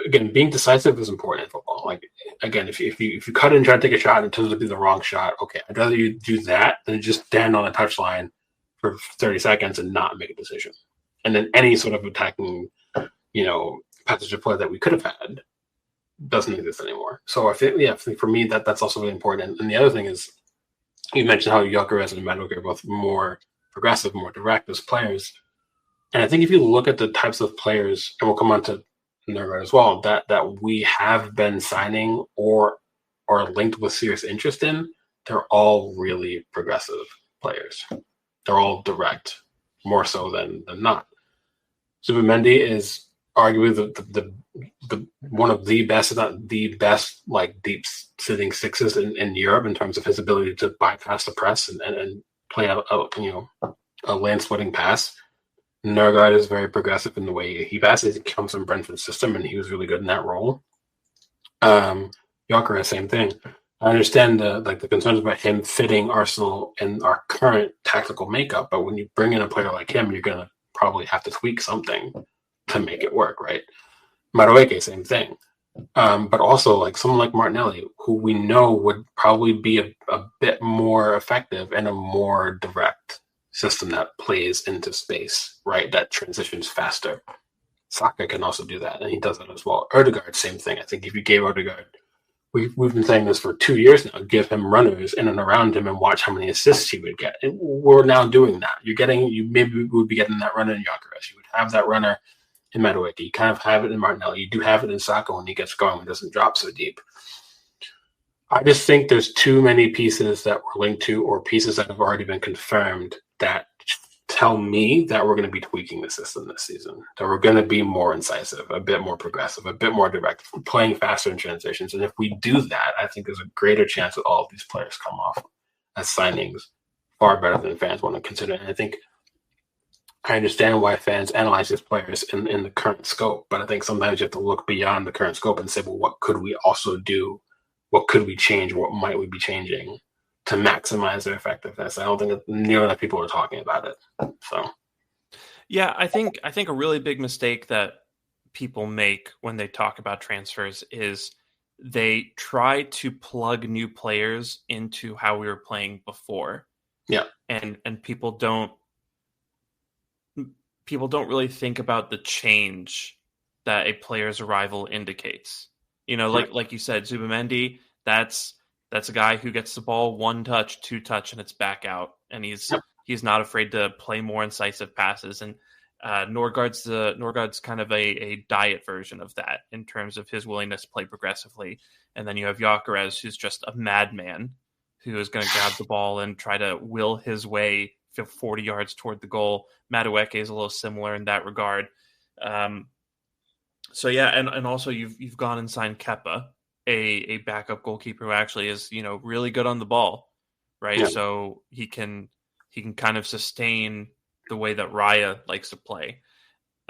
decisive is important in football. Like, again, if you cut in and try to take a shot and it turns out to be the wrong shot, okay, I'd rather you do that than just stand on a touchline for 30 seconds and not make a decision. And then any sort of attacking, passage of play that we could have had doesn't exist anymore. So I think for me, that's also really important. And the other thing is, you mentioned how Gyökeres and Madueke are both more progressive, more direct as players. And I think if you look at the types of players, and we'll come on to Norgaard as well, that we have been signing or are linked with serious interest in, they're all really progressive players. They're all direct, more so than not. Zubimendi is arguably the one of the best, if not the best, like deep sitting sixes in Europe in terms of his ability to bypass the press and play out a land splitting pass. Norgaard is very progressive in the way he passes. He comes from Brentford's system, and he was really good in that role. Gyökeres, same thing. I understand the concerns about him fitting Arsenal in our current tactical makeup, but when you bring in a player like him, you're going to probably have to tweak something to make it work, right? Madueke, same thing. But also like someone like Martinelli, who we know would probably be a bit more effective in a more direct system that plays into space, right? That transitions faster. Saka can also do that, and he does that as well. Odegaard, same thing. I think if you gave Odegaard, we've been saying this for 2 years now, give him runners in and around him and watch how many assists he would get. And we're now doing that. You maybe would be getting that runner in Gyökeres. You would have that runner in Madueke. You kind of have it in Martinelli. You do have it in Saka when he gets going and doesn't drop so deep. I just think there's too many pieces that we're linked to, or pieces that have already been confirmed, that tell me that we're going to be tweaking the system this season, that we're going to be more incisive, a bit more progressive, a bit more direct, playing faster in transitions. And if we do that, I think there's a greater chance that all of these players come off as signings far better than fans want to consider. And I think I understand why fans analyze these players in the current scope, but I think sometimes you have to look beyond the current scope and say, well, what could we also do? What could we change? What might we be changing to maximize their effectiveness? I don't think near enough people are talking about it. So, yeah, I think a really big mistake that people make when they talk about transfers is they try to plug new players into how we were playing before. Yeah, and people don't really think about the change that a player's arrival indicates. Like you said, Zubimendi, that's a guy who gets the ball 1 touch, 2 touch, and it's back out. And he's not afraid to play more incisive passes. And Norgaard's kind of a diet version of that in terms of his willingness to play progressively. And then you have Gyökeres, who's just a madman who is going to grab the ball and try to will his way 40 yards toward the goal. Madueke is a little similar in that regard. So yeah, and also you've gone and signed Kepa, a backup goalkeeper who actually is really good on the ball, right? Yeah. So he can kind of sustain the way that Raya likes to play.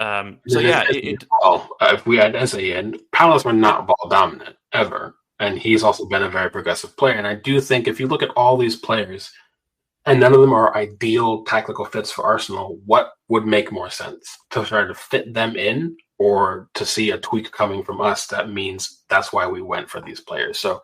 So yeah, if we had Eze in, Palace were not ball dominant ever, and he's also been a very progressive player. And I do think if you look at all these players, and none of them are ideal tactical fits for Arsenal, what would make more sense? To try to fit them in, or to see a tweak coming from us that means that's why we went for these players? So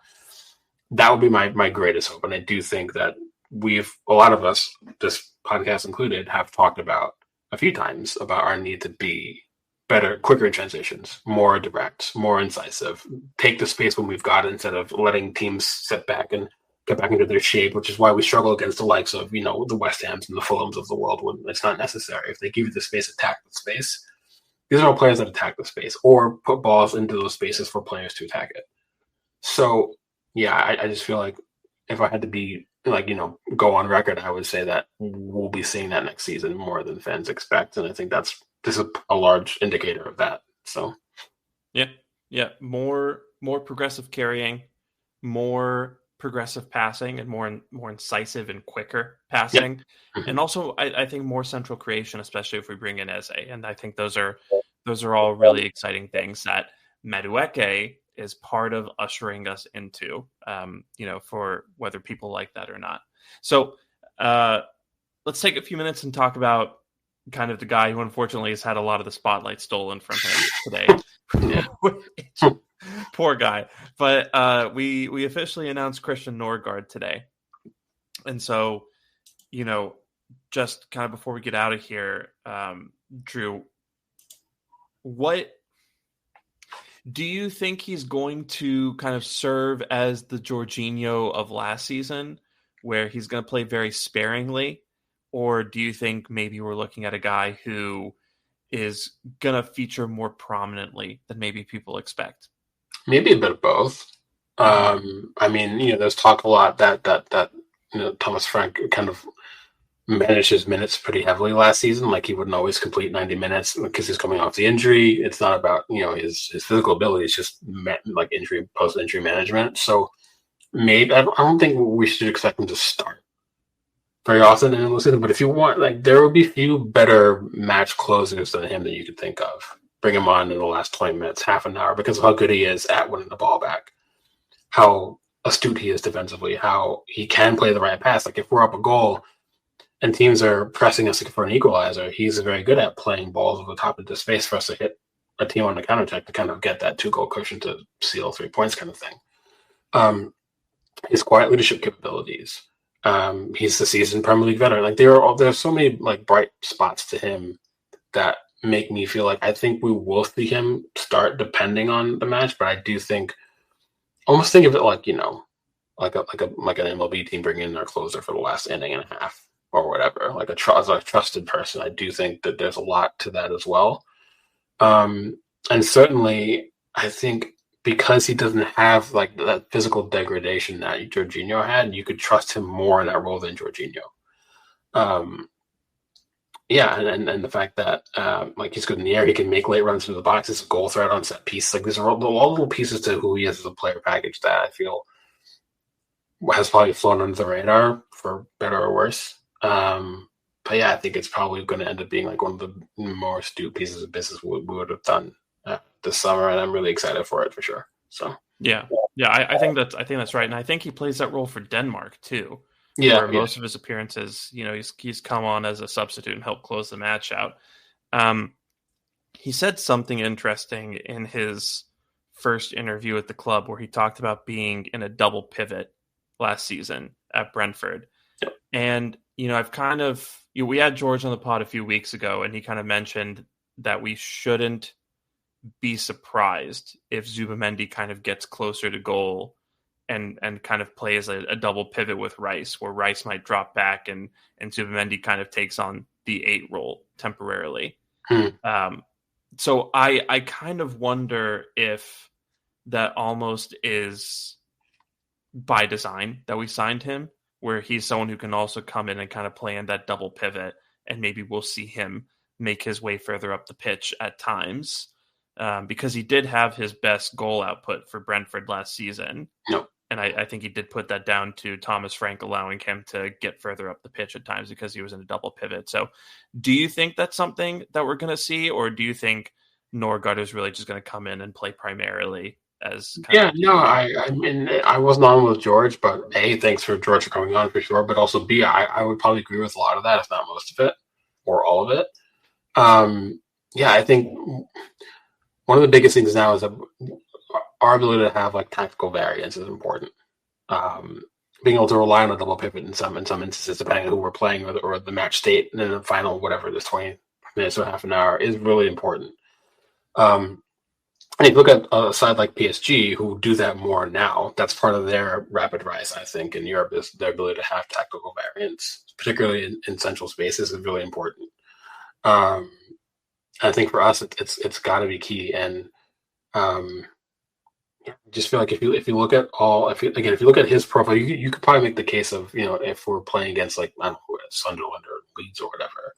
that would be my greatest hope. And I do think that a lot of us, this podcast included, have talked about a few times about our need to be better, quicker in transitions, more direct, more incisive, take the space when we've got it instead of letting teams sit back and get back into their shape, which is why we struggle against the likes of, the West Hams and the Fulhams of the world when it's not necessary. If they give you the space, attack the space. These are all players that attack the space or put balls into those spaces for players to attack it. So, yeah, I just feel like if I had to be go on record, I would say that we'll be seeing that next season more than fans expect. And I think that's this is a large indicator of that. So yeah, more progressive carrying, more progressive passing, and more incisive and quicker yeah. passing, and also I think more central creation, especially if we bring in Eze. And I think those are all really exciting things that Madueke is part of ushering us into, for whether people like that or not. So let's take a few minutes and talk about kind of the guy who unfortunately has had a lot of the spotlight stolen from him today. Poor guy. But we officially announced Christian Norgaard today. And so, just kind of before we get out of here, Drew, what do you think he's going to kind of serve as the Jorginho of last season, where he's going to play very sparingly? Or do you think maybe we're looking at a guy who is going to feature more prominently than maybe people expect? Maybe a bit of both. I mean, there's talk a lot that Thomas Frank kind of managed his minutes pretty heavily last season. Like he wouldn't always complete 90 minutes because he's coming off the injury. It's not about his physical ability. It's just like post-injury management. So maybe I don't think we should expect him to start very often in the season. But if you want, like, there will be few better match closers than him that you could think of. Bring him on in the last 20 minutes, half an hour, because of how good he is at winning the ball back, how astute he is defensively, how he can play the right pass. Like if we're up a goal and teams are pressing us for an equalizer, he's very good at playing balls over the top of the space for us to hit a team on the counterattack to kind of get that 2-goal cushion to seal 3 points kind of thing. His quiet leadership capabilities. He's the seasoned Premier League veteran. Like there's so many like bright spots to him that make me feel like I think we will see him start depending on the match. But I do think, almost think of it like like an MLB team bringing in their closer for the last inning and a half or whatever, like a trusted person. I do think that there's a lot to that as well. And certainly, I think because he doesn't have like that physical degradation that Jorginho had, you could trust him more in that role than Jorginho. And the fact that like he's good in the air, he can make late runs into the box, he's a goal threat on set piece. Like these are all little pieces to who he is as a player package that I feel has probably flown under the radar for better or worse. But yeah, I think it's probably going to end up being like one of the more astute pieces of business we would have done this summer, and I'm really excited for it for sure. So I think that's right, and I think he plays that role for Denmark too. Yeah, most of his appearances, he's come on as a substitute and helped close the match out. He said something interesting in his first interview at the club where he talked about being in a double pivot last season at Brentford. Yep. And, I've kind of, we had George on the pod a few weeks ago, and he kind of mentioned that we shouldn't be surprised if Zubamendi kind of gets closer to goal and kind of plays a double pivot with Rice, where Rice might drop back and Zubamendi kind of takes on the 8 role temporarily. So I kind of wonder if that almost is by design that we signed him, where he's someone who can also come in and kind of play in that double pivot, and maybe we'll see him make his way further up the pitch at times, because he did have his best goal output for Brentford last season. Nope. And I think he did put that down to Thomas Frank allowing him to get further up the pitch at times because he was in a double pivot. So do you think that's something that we're going to see, or do you think Norgaard is really just going to come in and play primarily as I mean, I wasn't on with George, but A, thanks for George for coming on for sure, but also B, I would probably agree with a lot of that, if not most of it, or all of it. I think one of the biggest things now is that our ability to have like tactical variance is important. Being able to rely on a double pivot in some instances, depending on who we're playing or the match state, and then the final whatever this 20 minutes or half an hour is really important. And if you look at a side like PSG, who do that more now, that's part of their rapid rise, I think, in Europe, is their ability to have tactical variance, particularly in central spaces, is really important. I think for us, it's got to be key, and I just feel like if you look at if you look at his profile, you could probably make the case of if we're playing against like I don't know, Sunderland or Leeds or whatever,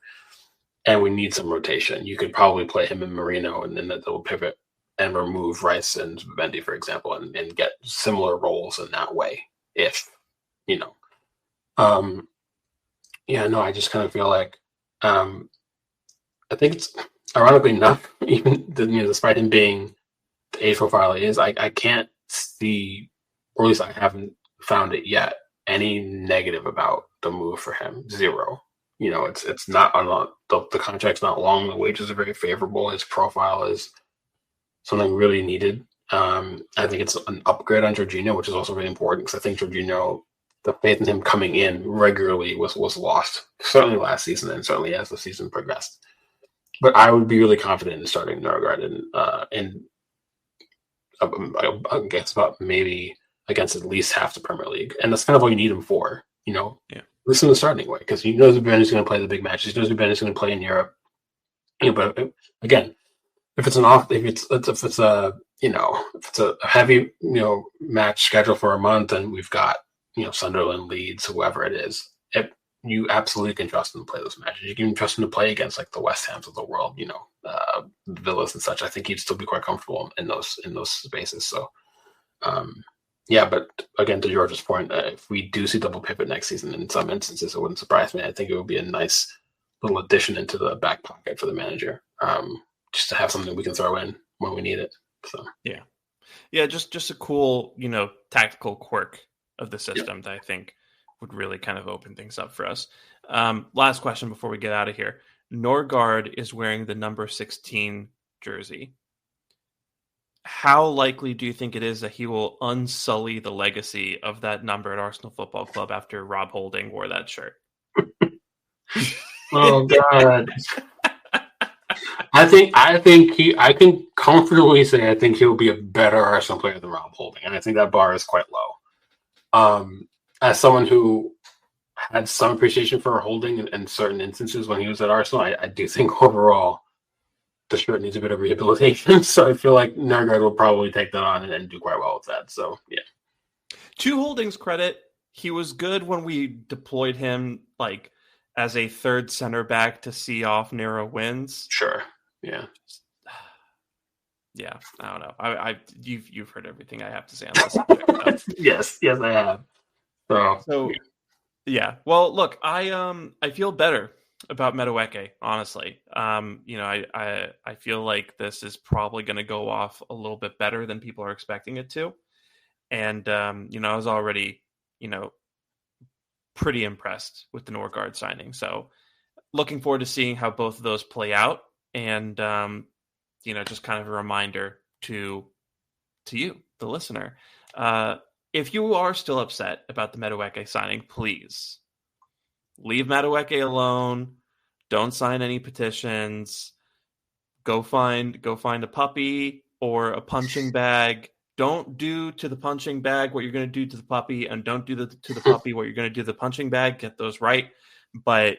and we need some rotation. You could probably play him in Marino and then they'll pivot and remove Rice and Mendy, for example, and get similar roles in that way. If, you know, I just kind of feel like, I think it's ironically enough, even despite him being the age profile he is, I can't see, or at least I haven't found it yet, any negative about the move for him. Zero. It's not the contract's not long. The wages are very favorable. His profile is something really needed. I think it's an upgrade on Jorginho, which is also really important because I think Jorginho, the faith in him coming in regularly was lost, certainly last season and certainly as the season progressed. But I would be really confident in starting Norgaard and I guess about maybe against at least half the Premier League, and that's kind of what you need him for. Yeah. Listen to the starting way because he knows Ben is going to play the big matches. He knows Ben is going to play in Europe. But again, if it's a heavy match schedule for a month, and we've got Sunderland, Leeds, whoever it is, you absolutely can trust him to play those matches. You can trust him to play against like the West Hams of the world, Villas and such. I think he'd still be quite comfortable in those spaces. So, but again, to George's point, if we do see double pivot next season, in some instances, it wouldn't surprise me. I think it would be a nice little addition into the back pocket for the manager, just to have something we can throw in when we need it. So just a cool, tactical quirk of the system that I think would really kind of open things up for us. Last question before we get out of here. Norgaard is wearing the number 16 jersey. How likely do you think it is that he will unsully the legacy of that number at Arsenal Football Club after Rob Holding wore that shirt? Oh God. I can comfortably say I think he'll be a better Arsenal player than Rob Holding, and I think that bar is quite low. As someone who had some appreciation for Holding in certain instances when he was at Arsenal, I do think overall the shirt needs a bit of rehabilitation. So I feel like Norgaard will probably take that on and do quite well with that. So yeah. To Holding's credit, he was good when we deployed him like as a third center back to see off narrow wins. Sure. Yeah. Yeah. I don't know. You've heard everything I have to say on this subject. So. Yes, I have. So yeah. Well, look, I feel better about Madueke, honestly. I feel like this is probably going to go off a little bit better than people are expecting it to. And, I was already, pretty impressed with the Norgaard signing. So looking forward to seeing how both of those play out. And, just kind of a reminder to you, the listener, if you are still upset about the Madueke signing, please leave Madueke alone. Don't sign any petitions. Go find a puppy or a punching bag. Don't do to the punching bag what you're going to do to the puppy, and don't do to the puppy what you're going to do to the punching bag. Get those right, but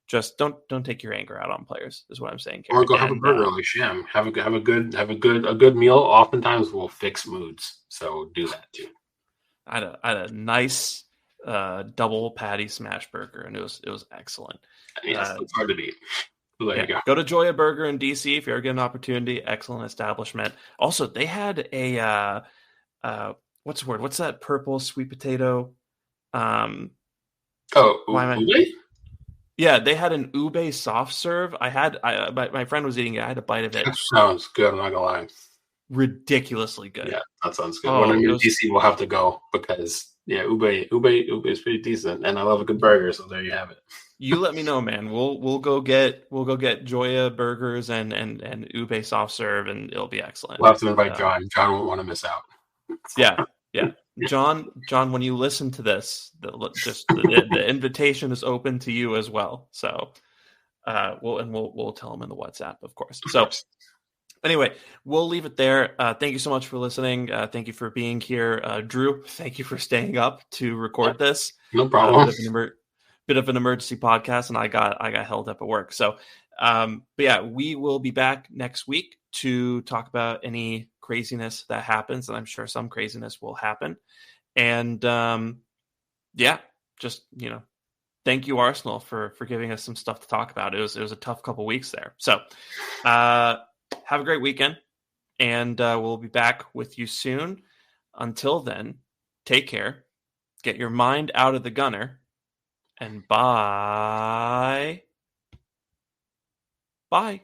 just don't take your anger out on players. Is what I'm saying. Or go have a burger like Sham. Have a good meal. Oftentimes will fix moods. So do that too. I had a nice double patty smash burger, and it was excellent. Yes, it's hard to beat. There you go. Go to Joya Burger in DC if you ever get an opportunity. Excellent establishment. Also, they had a what's the word? What's that purple sweet potato? Ube? Yeah, they had an ube soft serve. My friend was eating it. I had a bite of it. That sounds good. I'm not gonna lie. Ridiculously good. Yeah, that sounds good. When I'm in DC, we'll have to go because ube is pretty decent, and I love a good burger. So there you have it. You let me know, man. We'll go get Joya burgers and ube soft serve, and it'll be excellent. We'll have to invite John. John won't want to miss out. Yeah. John, when you listen to this, the invitation is open to you as well. So, we'll tell him in the WhatsApp, of course. So, anyway, we'll leave it there. Thank you so much for listening. Thank you for being here, Drew. Thank you for staying up to record this. No problem. Bit of an emergency podcast, and I got held up at work. So, but yeah, we will be back next week to talk about any craziness that happens, and I'm sure some craziness will happen. And just thank you, Arsenal, for giving us some stuff to talk about. It was a tough couple weeks there. So have a great weekend, and we'll be back with you soon. Until then, take care. Get your mind out of the gunner, and bye. Bye.